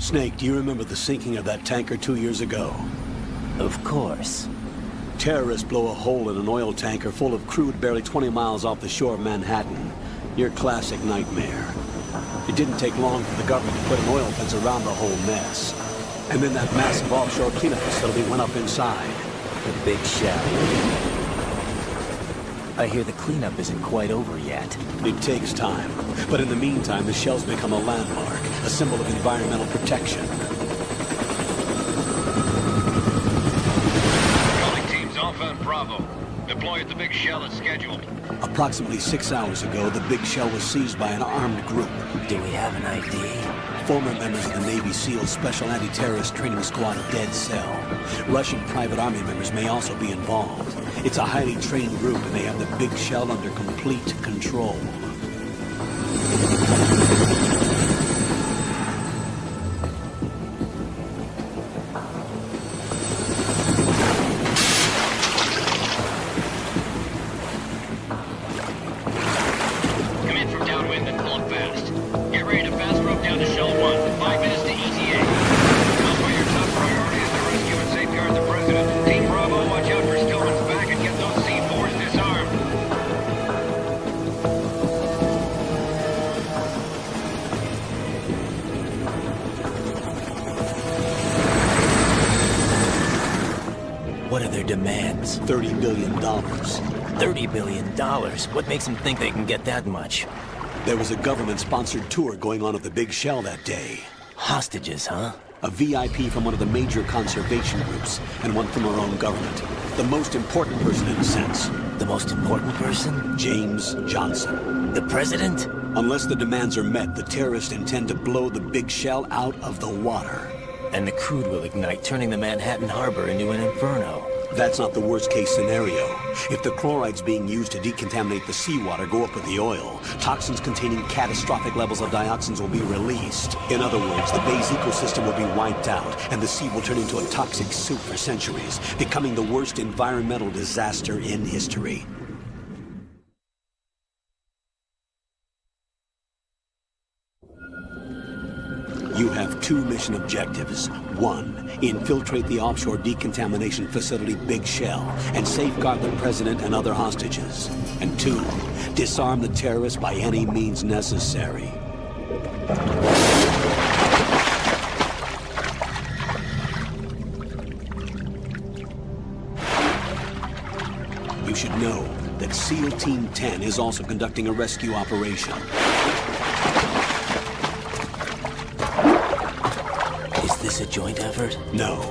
Snake, do you remember the sinking of that tanker 2 years ago? Of course. Terrorists blow a hole in an oil tanker full of crude barely 20 miles off the shore of Manhattan. Your classic nightmare. It didn't take long for the government to put an oil fence around the whole mess. And then that massive offshore cleanup facility went up inside. The big shell. I hear the cleanup isn't quite over yet. It takes time. But in the meantime, the shell's become a landmark, a symbol of environmental protection. Calling teams Alpha and Bravo. Deploy at the big shell as scheduled. Approximately 6 hours ago, the big shell was seized by an armed group. Do we have an ID? Former members of the Navy SEAL Special Anti-Terrorist Training Squad Dead Cell. Russian private army members may also be involved. It's a highly trained group, and they have the big shell under complete control. Come in from downwind and pull up fast. Get ready to fast rope down to Shell 1. 5 minutes to ETA. Also, your top priority is to rescue and safeguard the President. Team Bravo, watch out for Stillman's back and get those C4s disarmed. What are their demands? $30 billion. $30 billion? What makes them think they can get that much? There was a government-sponsored tour going on at the big shell that day. Hostages, huh? A VIP from one of the major conservation groups, and one from our own government. The most important person in a sense. The most important person? James Johnson. The president? Unless the demands are met, the terrorists intend to blow the big shell out of the water. And the crude will ignite, turning the Manhattan harbor into an inferno. That's not the worst-case scenario. If the chlorides being used to decontaminate the seawater go up with the oil, toxins containing catastrophic levels of dioxins will be released. In other words, the bay's ecosystem will be wiped out, and the sea will turn into a toxic soup for centuries, becoming the worst environmental disaster in history. You have 2 mission objectives. 1, infiltrate the offshore decontamination facility Big Shell and safeguard the president and other hostages. And 2, disarm the terrorists by any means necessary. You should know that SEAL Team 10 is also conducting a rescue operation. Is this a joint effort? No.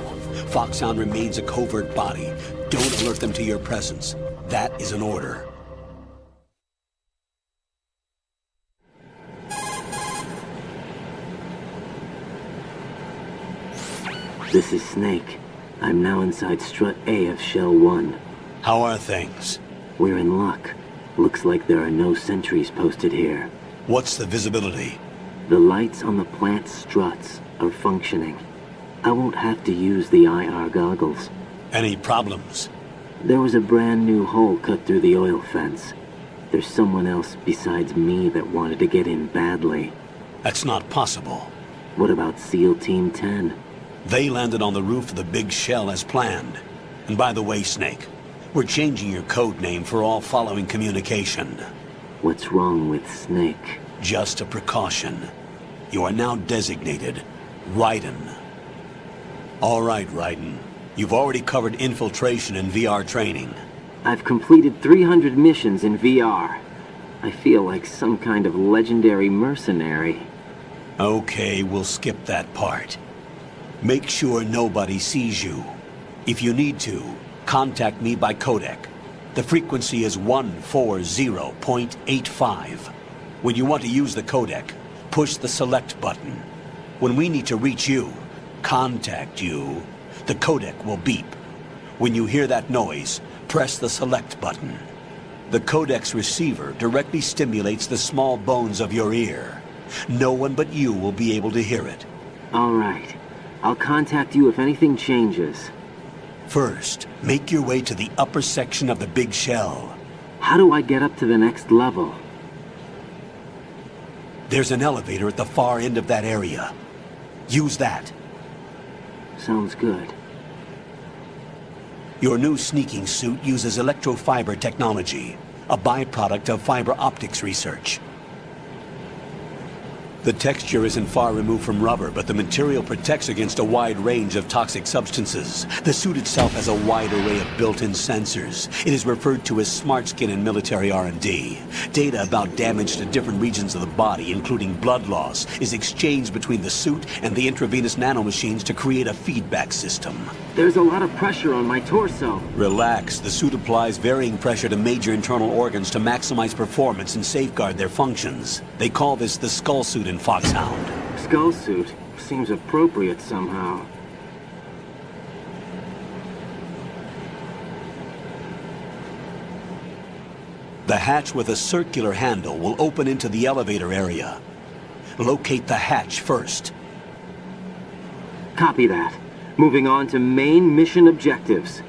Foxhound remains a covert body. Don't alert them to your presence. That is an order. This is Snake. I'm now inside Strut A of Shell 1. How are things? We're in luck. Looks like there are no sentries posted here. What's the visibility? The lights on the plant struts are functioning. I won't have to use the IR goggles. Any problems? There was a brand new hole cut through the oil fence. There's someone else besides me that wanted to get in badly. That's not possible. What about SEAL Team 10? They landed on the roof of the Big Shell as planned. And by the way, Snake, we're changing your code name for all following communication. What's wrong with Snake? Just a precaution. You are now designated Raiden. All right, Raiden. You've already covered infiltration and VR training. I've completed 300 missions in VR. I feel like some kind of legendary mercenary. Okay, we'll skip that part. Make sure nobody sees you. If you need to, contact me by codec. The frequency is 140.85. When you want to use the codec, push the select button. When we need to reach you, contact you, the codec will beep. When you hear that noise, press the select button. The codec's receiver directly stimulates the small bones of your ear. No one but you will be able to hear it. All right. I'll contact you if anything changes. First, make your way to the upper section of the Big Shell. How do I get up to the next level? There's an elevator at the far end of that area. Use that. Sounds good. Your new sneaking suit uses electrofiber technology, a byproduct of fiber optics research. The texture isn't far removed from rubber, but the material protects against a wide range of toxic substances. The suit itself has a wide array of built-in sensors. It is referred to as smart skin in military R&D. Data about damage to different regions of the body, including blood loss, is exchanged between the suit and the intravenous nanomachines to create a feedback system. There's a lot of pressure on my torso. Relax. The suit applies varying pressure to major internal organs to maximize performance and safeguard their functions. They call this the skull suit in Foxhound. Skull suit seems appropriate somehow. The hatch with a circular handle will open into the elevator area. Locate the hatch first. Copy that. Moving on to main mission objectives.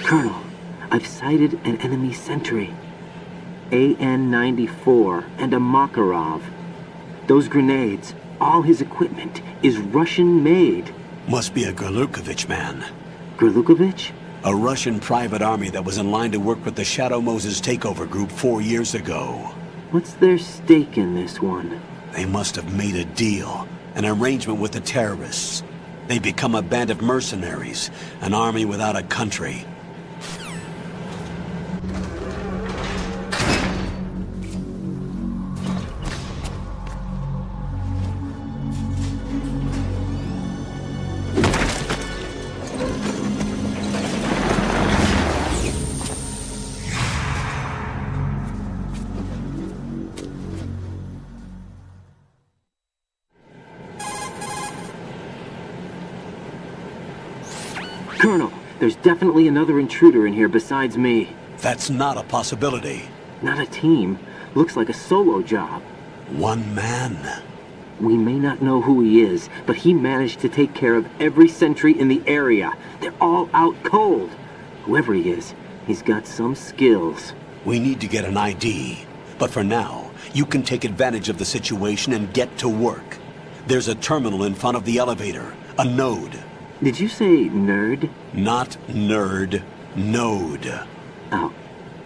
Colonel, I've sighted an enemy sentry. AN-94 and a Makarov. Those grenades, all his equipment, is Russian-made. Must be a Gerlukovich man. Gerlukovich? A Russian private army that was in line to work with the Shadow Moses takeover group 4 years ago. What's their stake in this one? They must have made a deal, an arrangement with the terrorists. They become a band of mercenaries, an army without a country. Colonel, there's definitely another intruder in here besides me. That's not a possibility. Not a team. Looks like a solo job. One man. We may not know who he is, but he managed to take care of every sentry in the area. They're all out cold. Whoever he is, he's got some skills. We need to get an ID. But for now, you can take advantage of the situation and get to work. There's a terminal in front of the elevator. A node. Did you say nerd? Not nerd. Node. Oh.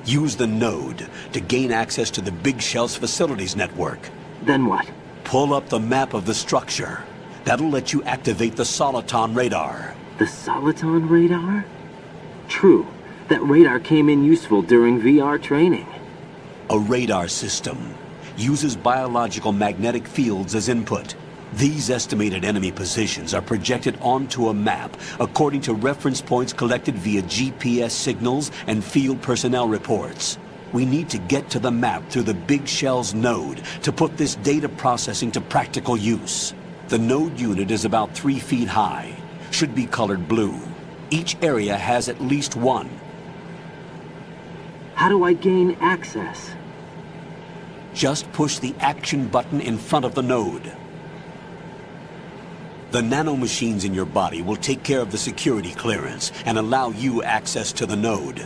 Use the node to gain access to the Big Shell's facilities network. Then what? Pull up the map of the structure. That'll let you activate the Soliton radar. The Soliton radar? True. That radar came in useful during VR training. A radar system uses biological magnetic fields as input. These estimated enemy positions are projected onto a map according to reference points collected via GPS signals and field personnel reports. We need to get to the map through the Big Shell's node to put this data processing to practical use. The node unit is about 3 feet high, should be colored blue. Each area has at least one. How do I gain access? Just push the action button in front of the node. The nanomachines in your body will take care of the security clearance and allow you access to the node.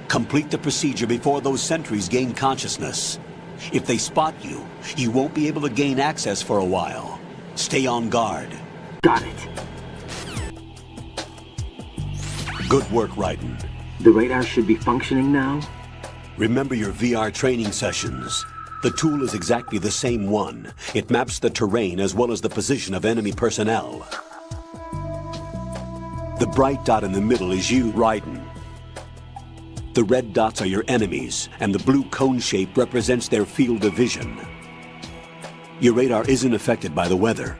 Complete the procedure before those sentries gain consciousness. If they spot you, you won't be able to gain access for a while. Stay on guard. Got it. Good work, Raiden. The radar should be functioning now? Remember your VR training sessions. The tool is exactly the same one. It maps the terrain as well as the position of enemy personnel. The bright dot in the middle is you, Raiden. The red dots are your enemies, and the blue cone shape represents their field of vision. Your radar isn't affected by the weather,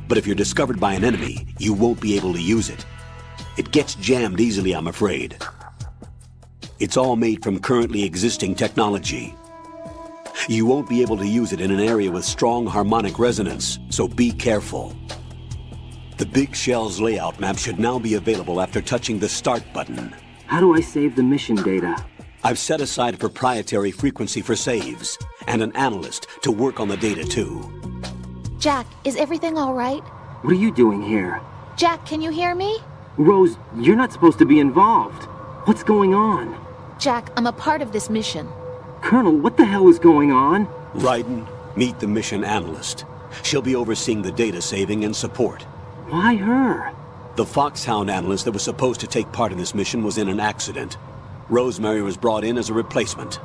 but if you're discovered by an enemy, you won't be able to use it. It gets jammed easily, I'm afraid. It's all made from currently existing technology. You won't be able to use it in an area with strong harmonic resonance, so be careful. The Big Shell's layout map should now be available after touching the Start button. How do I save the mission data? I've set aside a proprietary frequency for saves, and an analyst to work on the data too. Jack, is everything all right? What are you doing here? Jack, can you hear me? Rose, you're not supposed to be involved. What's going on? Jack, I'm a part of this mission. Colonel, what the hell is going on? Raiden, Meet the mission analyst. She'll be overseeing the data saving and support. Why her? The Foxhound analyst that was supposed to take part in this mission was in an accident. Rosemary was brought in as a replacement.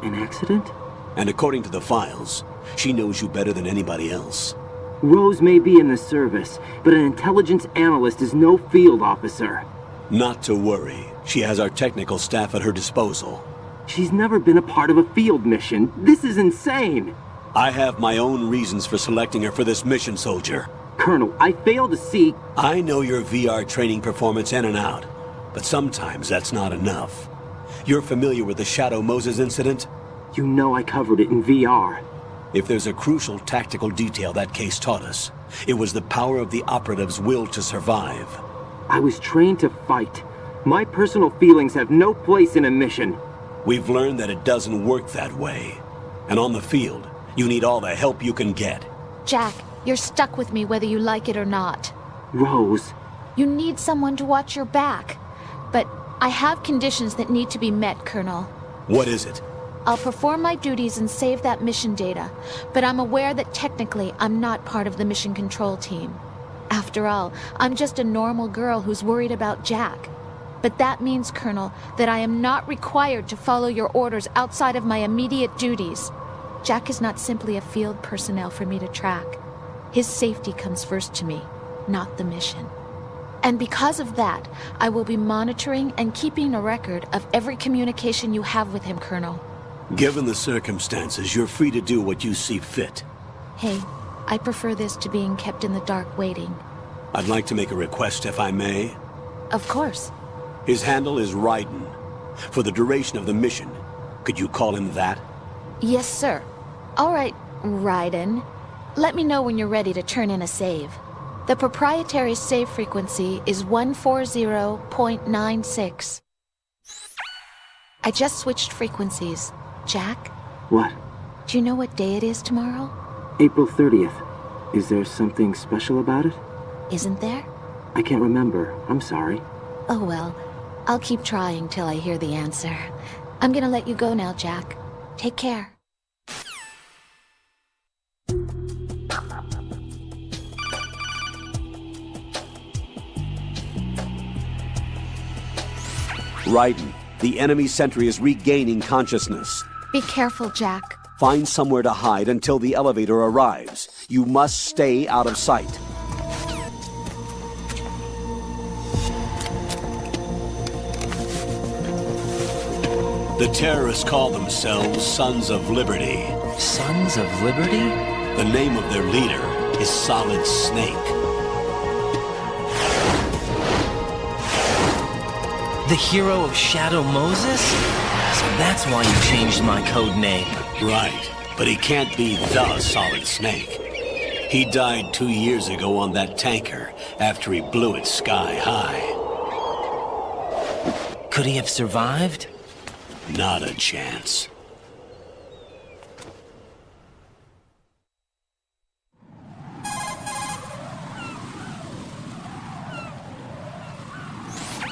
An accident? And according to the files, she knows you better than anybody else. Rose may be in the service, but an intelligence analyst is no field officer. Not to worry. She has our technical staff at her disposal. She's never been a part of a field mission. This is insane! I have my own reasons for selecting her for this mission, soldier. Colonel, I fail to see... I know your VR training performance in and out, but sometimes that's not enough. You're familiar with the Shadow Moses incident? You know I covered it in VR. If there's a crucial tactical detail that case taught us, it was the power of the operative's will to survive. I was trained to fight. My personal feelings have no place in a mission. We've learned that it doesn't work that way. And on the field, you need all the help you can get. Jack, you're stuck with me whether you like it or not. Rose. You need someone to watch your back. But I have conditions that need to be met, Colonel. What is it? I'll perform my duties and save that mission data, but I'm aware that technically I'm not part of the mission control team. After all, I'm just a normal girl who's worried about Jack. But that means, Colonel, that I am not required to follow your orders outside of my immediate duties. Jack is not simply a field personnel for me to track. His safety comes first to me, not the mission. And because of that, I will be monitoring and keeping a record of every communication you have with him, Colonel. Given the circumstances, you're free to do what you see fit. Hey, I prefer this to being kept in the dark waiting. I'd like to make a request, if I may. Of course. His handle is Raiden. For the duration of the mission, could you call him that? Yes, sir. All right, Raiden. Let me know when you're ready to turn in a save. The proprietary save frequency is 140.96. I just switched frequencies. Jack? What? Do you know what day it is tomorrow? April 30th. Is there something special about it? Isn't there? I can't remember. I'm sorry. Oh well. I'll keep trying till I hear the answer. I'm gonna let you go now, Jack. Take care. Raiden, the enemy sentry is regaining consciousness. Be careful, Jack. Find somewhere to hide until the elevator arrives. You must stay out of sight. The terrorists call themselves Sons of Liberty. Sons of Liberty? The name of their leader is Solid Snake. The hero of Shadow Moses? So that's why you changed my code name. Right, but he can't be the Solid Snake. He died 2 years ago on that tanker after he blew it sky high. Could he have survived? Not a chance.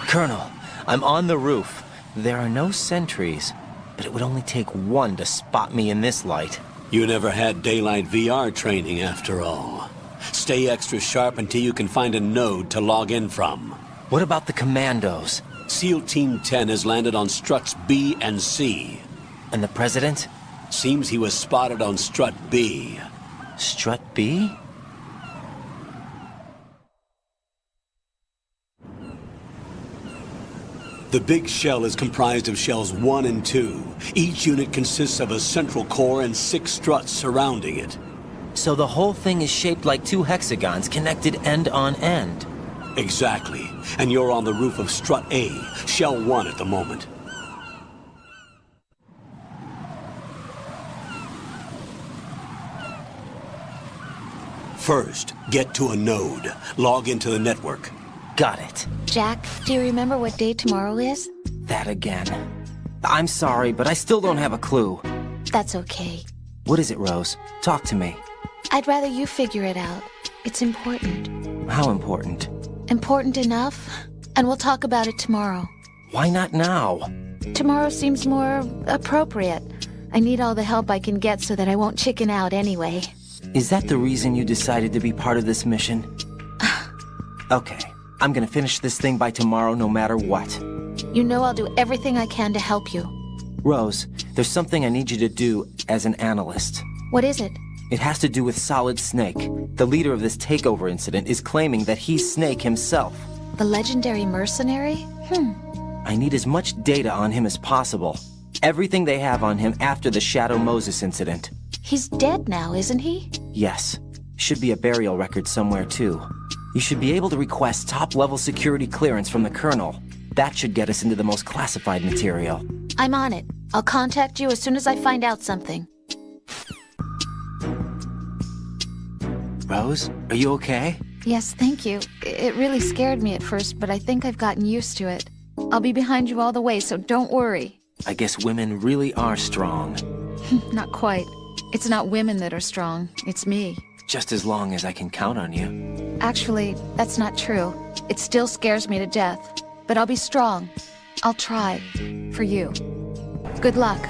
Colonel, I'm on the roof. There are no sentries, but it would only take one to spot me in this light. You never had daylight VR training after all. Stay extra sharp until you can find a node to log in from. What about the commandos? SEAL Team 10 has landed on struts B and C. And the president? Seems he was spotted on strut B. Strut B? The big shell is comprised of shells 1 and 2. Each unit consists of a central core and 6 struts surrounding it. So the whole thing is shaped like 2 hexagons connected end on end. Exactly. And you're on the roof of strut A, shell 1 at the moment. First, get to a node. Log into the network. Got it. Jack, do you remember what day tomorrow is? That again. I'm sorry, but I still don't have a clue. That's okay. What is it, Rose? Talk to me. I'd rather you figure it out. It's important. How important? Important enough, and we'll talk about it tomorrow. Why not now? Tomorrow seems more appropriate. I need all the help I can get so that I won't chicken out anyway. Is that the reason you decided to be part of this mission? Okay, I'm gonna finish this thing by tomorrow no matter what. You know I'll do everything I can to help you. Rose, there's something I need you to do as an analyst. What is it? It has to do with Solid Snake. The leader of this takeover incident is claiming that he's Snake himself. The legendary mercenary? I need as much data on him as possible. Everything they have on him after the Shadow Moses incident. He's dead now, isn't he? Yes. Should be a burial record somewhere, too. You should be able to request top-level security clearance from the Colonel. That should get us into the most classified material. I'm on it. I'll contact you as soon as I find out something. Rose, are you okay? Yes, thank you. It really scared me at first, but I think I've gotten used to it. I'll be behind you all the way, so don't worry. I guess women really are strong. Not quite. It's not women that are strong. It's me. Just as long as I can count on you. Actually, that's not true. It still scares me to death. But I'll be strong. I'll try. For you. Good luck.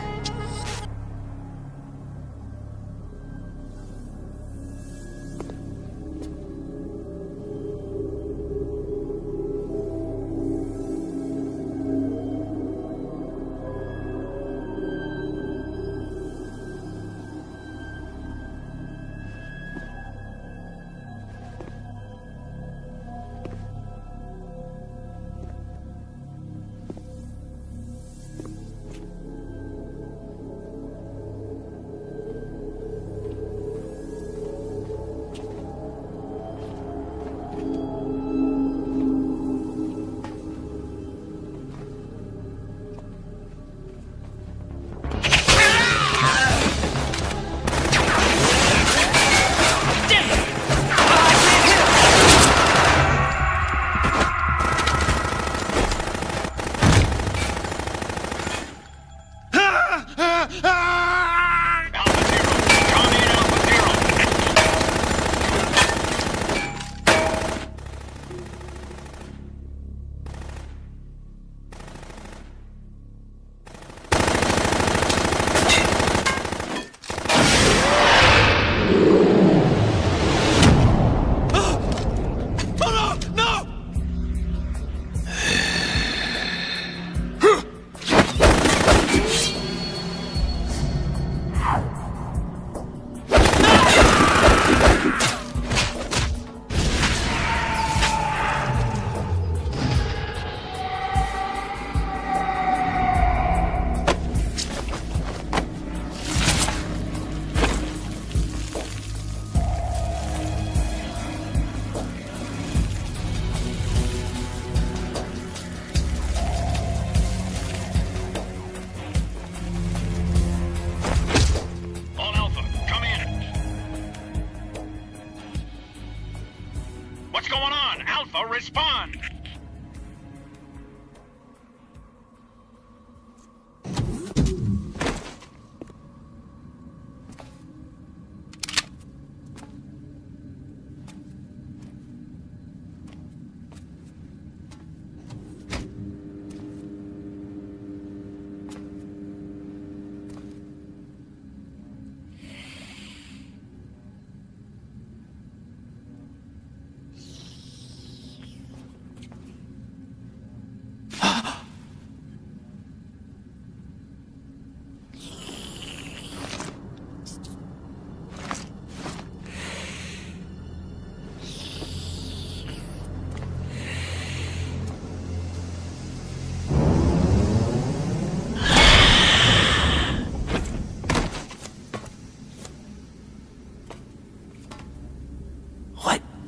Respond!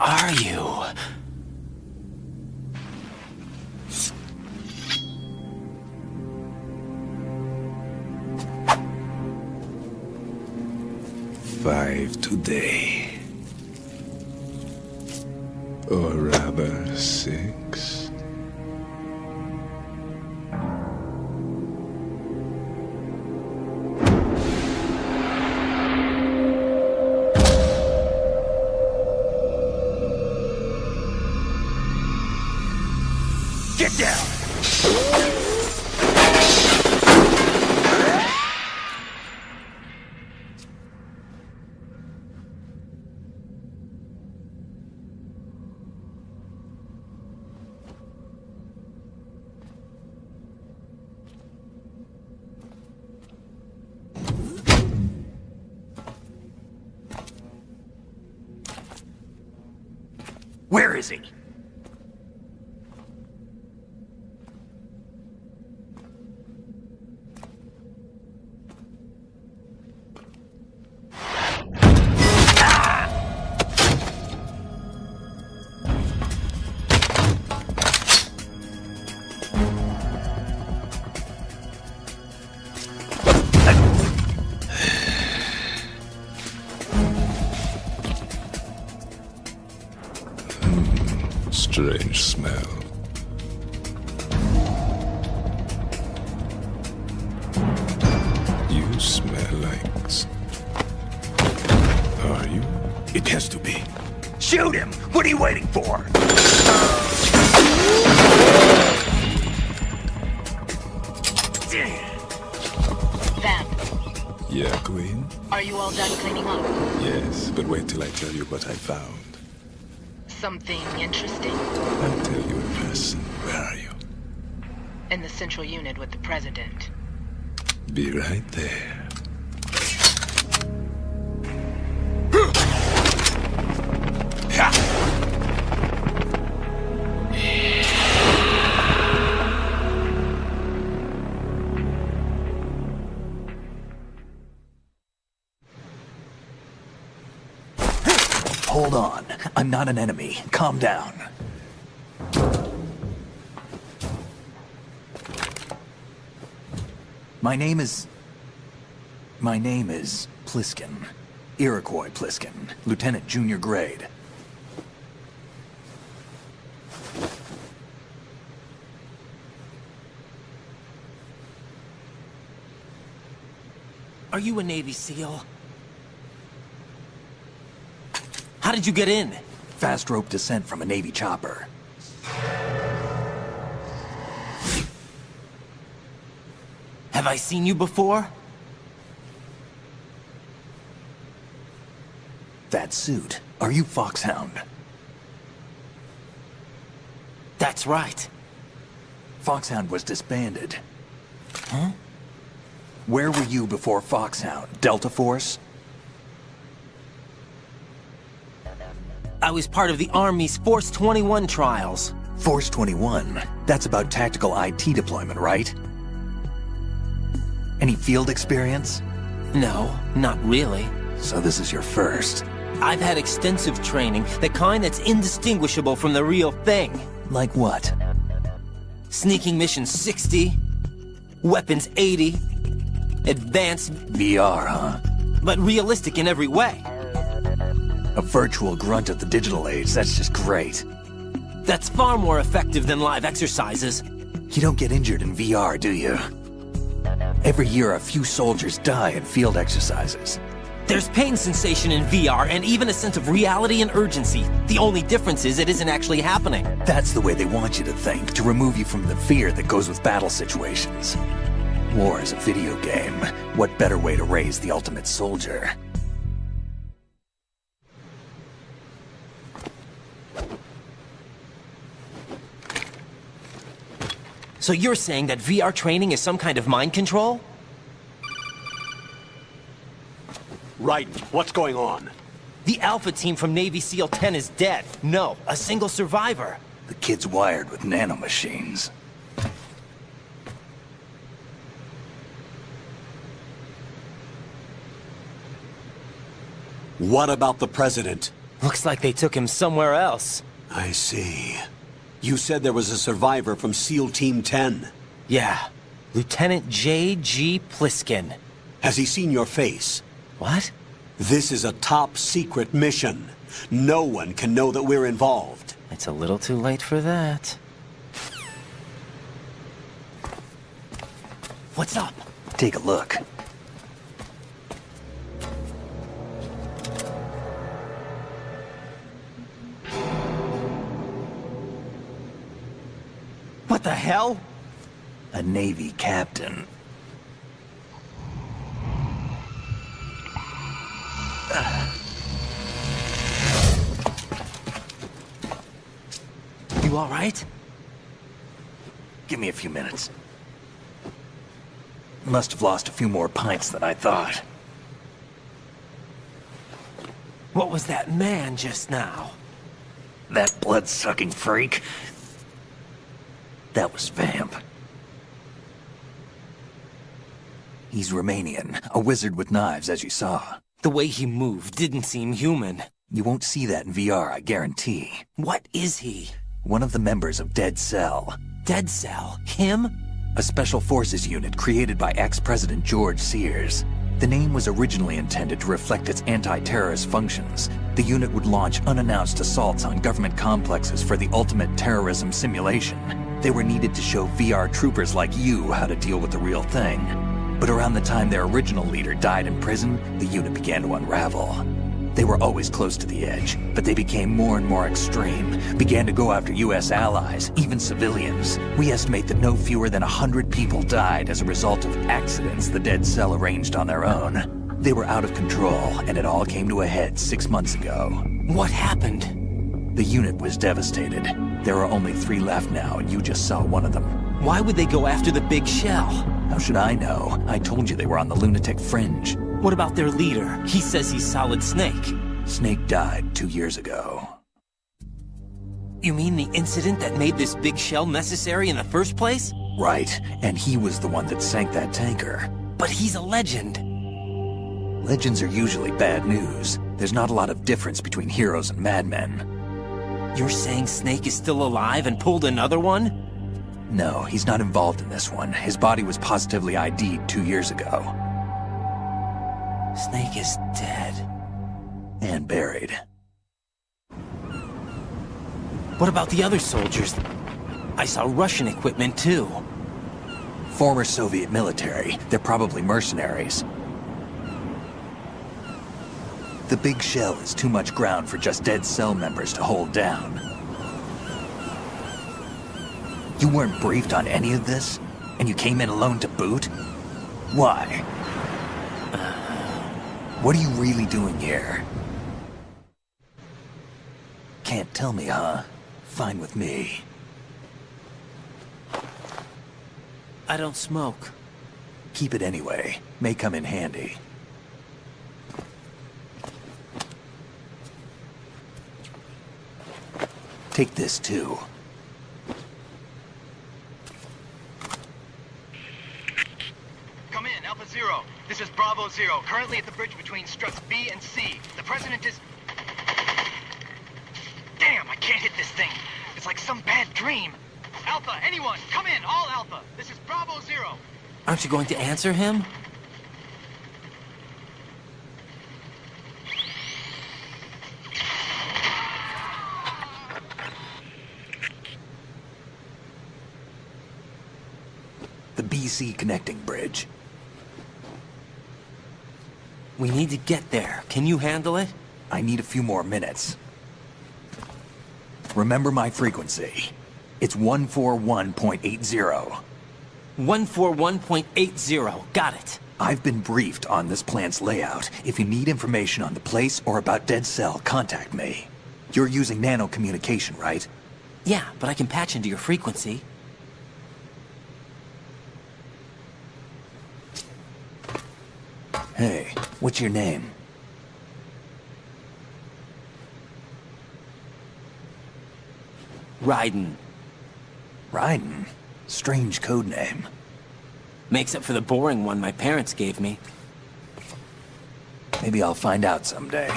Are you? Five today. Or rather, 6. Get down! is he? Strange smell. You smell like... Are you? It has to be. Shoot him! What are you waiting for? Vamp, Yeah, Queen? are you all done cleaning up? Yes, but wait till I tell you what I found. Something interesting? I'll tell you in person. Where are you? In the central unit with the president. Be right there. Hold on. I'm not an enemy. Calm down. My name is Pliskin. Iroquois Pliskin. Lieutenant Junior Grade. Are you a Navy SEAL? How did you get in? Fast rope descent from a Navy chopper. Have I seen you before? That suit. Are you Foxhound? That's right. Foxhound was disbanded. Huh? Where were you before Foxhound? Delta Force? I was part of the Army's Force 21 trials. Force 21? That's about tactical IT deployment, right? Any field experience? No, not really. So this is your first. I've had extensive training, the kind that's indistinguishable from the real thing. Like what? Sneaking mission 60, weapons 80, advanced... VR, huh? But realistic in every way. A virtual grunt of the digital age, that's just great. That's far more effective than live exercises. You don't get injured in VR, do you? Every year, a few soldiers die in field exercises. There's pain sensation in VR, and even a sense of reality and urgency. The only difference is it isn't actually happening. That's the way they want you to think, to remove you from the fear that goes with battle situations. War is a video game. What better way to raise the ultimate soldier? So you're saying that VR training is some kind of mind control? Raiden, what's going on? The Alpha team from Navy SEAL 10 is dead. No, a single survivor. The kid's wired with nanomachines. What about the president? Looks like they took him somewhere else. I see. You said there was a survivor from SEAL Team 10. Yeah, Lieutenant J.G. Pliskin. Has he seen your face? What? This is a top secret mission. No one can know that we're involved. It's a little too late for that. What's up? Take a look. What the hell? A Navy captain. You all right? Give me a few minutes. Must have lost a few more pints than I thought. What was that man just now? That blood-sucking freak. That was Vamp. He's Romanian, a wizard with knives, as you saw. The way he moved didn't seem human. You won't see that in VR, I guarantee. What is he? One of the members of Dead Cell. Dead Cell? Him? A special forces unit created by ex-President George Sears. The name was originally intended to reflect its anti-terrorist functions. The unit would launch unannounced assaults on government complexes for the ultimate terrorism simulation. They were needed to show VR troopers like you how to deal with the real thing. But around the time their original leader died in prison, the unit began to unravel. They were always close to the edge, but they became more and more extreme, began to go after U.S. allies, even civilians. We estimate that no fewer than 100 people died as a result of accidents the Dead Cell arranged on their own. They were out of control, and it all came to a head 6 months ago. What happened? The unit was devastated. There are only 3 left now, and you just saw one of them. Why would they go after the big shell? How should I know? I told you they were on the lunatic fringe. What about their leader? He says he's Solid Snake. Snake died 2 years ago. You mean the incident that made this big shell necessary in the first place? Right, and he was the one that sank that tanker. But he's a legend. Legends are usually bad news. There's not a lot of difference between heroes and madmen. You're saying Snake is still alive and pulled another one? No, he's not involved in this one. His body was positively ID'd 2 years ago. Snake is dead. And buried. What about the other soldiers? I saw Russian equipment too. Former Soviet military. They're probably mercenaries. The big shell is too much ground for just Dead Cell members to hold down. You weren't briefed on any of this? And you came in alone to boot? Why? What are you really doing here? Can't tell me, huh? Fine with me. I don't smoke. Keep it anyway. May come in handy. Take this too. Come in, Alpha Zero. This is Bravo Zero, currently at the bridge between struts B and C. The President is... Damn, I can't hit this thing. It's like some bad dream. Alpha, anyone, come in, all Alpha. This is Bravo Zero. Aren't you going to answer him? The BC connecting bridge. We need to get there. Can you handle it? I need a few more minutes. Remember my frequency. It's 141.80. 141.80. Got it. I've been briefed on this plant's layout. If you need information on the place or about Dead Cell, contact me. You're using nano communication, right? Yeah, but I can patch into your frequency. Hey, what's your name? Raiden. Raiden? Strange code name. Makes up for the boring one my parents gave me. Maybe I'll find out someday.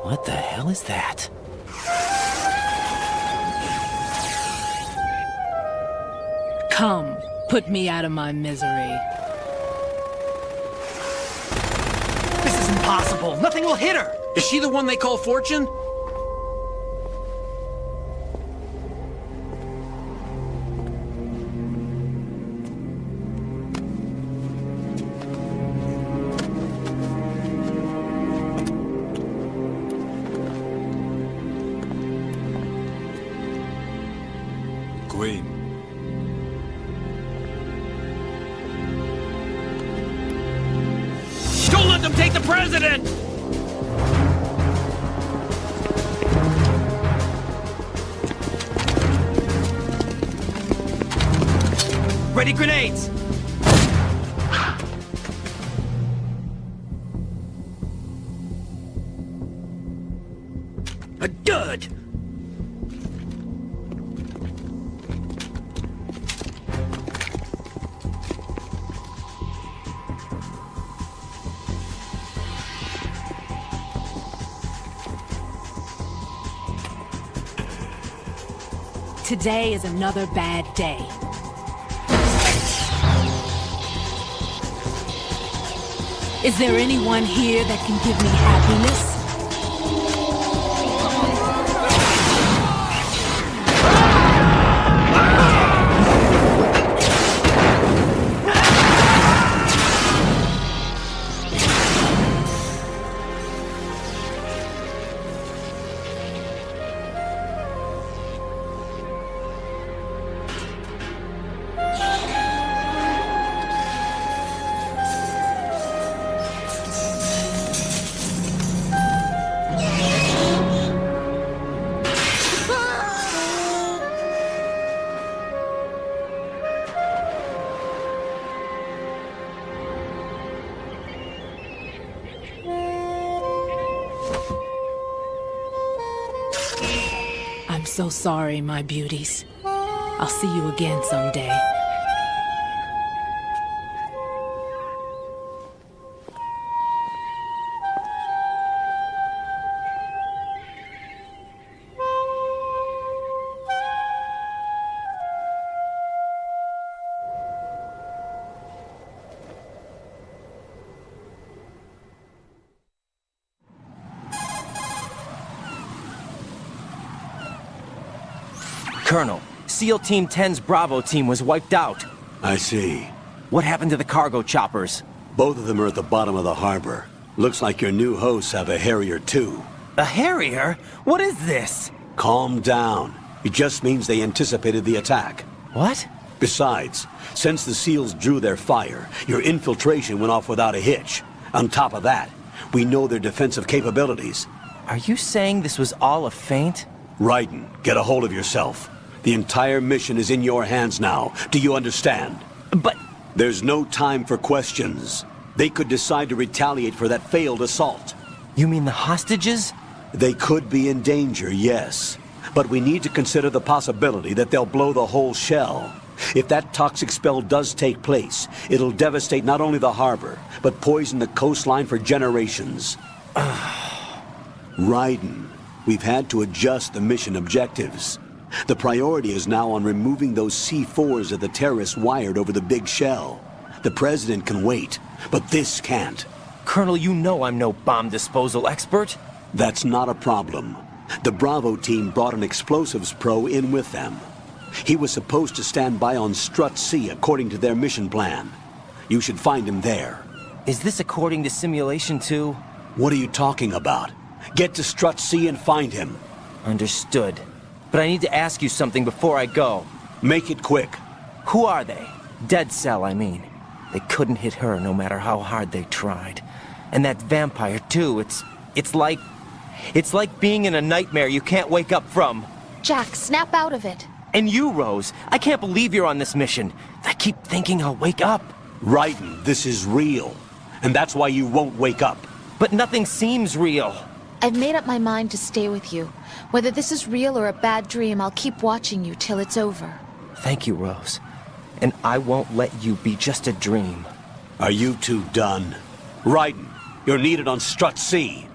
What the hell is that? Come, Put me out of my misery. This is impossible. Nothing will hit her. Is she the one they call Fortune? Queen. Don't let them take the president! Ready grenades! Good! Today is another bad day. Is there anyone here that can give me happiness? I'm so sorry, my beauties. I'll see you again someday. Colonel, SEAL Team 10's Bravo team was wiped out. I see. What happened to the cargo choppers? Both of them are at the bottom of the harbor. Looks like your new hosts have a Harrier too. A Harrier? What is this? Calm down. It just means they anticipated the attack. What? Besides, since the SEALs drew their fire, your infiltration went off without a hitch. On top of that, we know their defensive capabilities. Are you saying this was all a feint? Raiden, get a hold of yourself. The entire mission is in your hands now. Do you understand? But... There's no time for questions. They could decide to retaliate for that failed assault. You mean the hostages? They could be in danger, yes. But we need to consider the possibility that they'll blow the whole shell. If that toxic spell does take place, it'll devastate not only the harbor, but poison the coastline for generations. Raiden, we've had to adjust the mission objectives. The priority is now on removing those C4s that the terrorists wired over the big shell. The President can wait, but this can't. Colonel, you know I'm no bomb disposal expert. That's not a problem. The Bravo team brought an explosives pro in with them. He was supposed to stand by on Strut C according to their mission plan. You should find him there. Is this according to simulation too? What are you talking about? Get to Strut C and find him. Understood. But I need to ask you something before I go. Make it quick. Who are they? Dead Cell, I mean. They couldn't hit her no matter how hard they tried. And that vampire too, it's like being in a nightmare you can't wake up from. Jack, snap out of it. And you, Rose, I can't believe you're on this mission. I keep thinking I'll wake up. Raiden, this is real. And that's why you won't wake up. But nothing seems real. I've made up my mind to stay with you. Whether this is real or a bad dream, I'll keep watching you till it's over. Thank you, Rose. And I won't let you be just a dream. Are you two done? Raiden, you're needed on Strut C.